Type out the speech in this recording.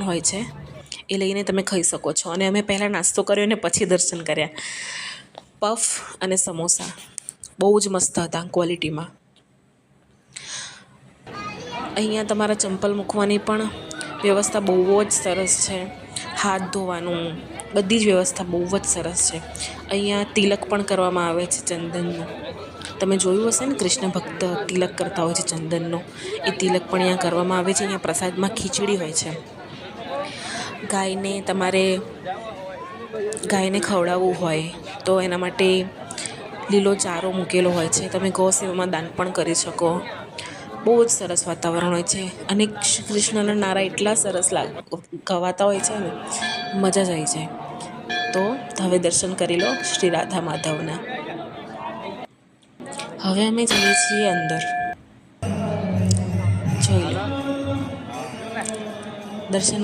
હોય છે એ લઈને તમે ખાઈ શકો છો. અને અમે પહેલાં નાસ્તો કર્યો ને પછી દર્શન કર્યા. પફ અને સમોસા બહુ જ મસ્ત હતા ક્વોલિટીમાં. અહીંયા તમારા ચંપલ મૂકવાની પણ વ્યવસ્થા બહુ જ સરસ છે. હાથ ધોવાનું બધી જ વ્યવસ્થા બહુ જ સરસ છે. અહીંયા તિલક પણ કરવામાં આવે છે ચંદનનું. તમે જોયું હશે ને, કૃષ્ણ ભક્ત તિલક કરતા હોય છે ચંદનનો. એ તિલક પણ અહીંયા કરવામાં આવે છે. અહીંયા પ્રસાદમાં ખીચડી હોય છે. ગાયને ખવડાવવું હોય તો એના માટે લીલો ચારો મૂકેલો હોય છે. તમે ગૌ સેવામાં દાન પણ કરી શકો. બહુ જ સરસ વાતાવરણ હોય છે. અને શ્રી કૃષ્ણના નારા એટલા સરસ ગવાતા હોય છે ને, મજા જ આવી જાય. તો હવે દર્શન કરી લો શ્રી રાધા માધવના. હવે અમે જઈએ છીએ અંદર. જોઈ લો દર્શન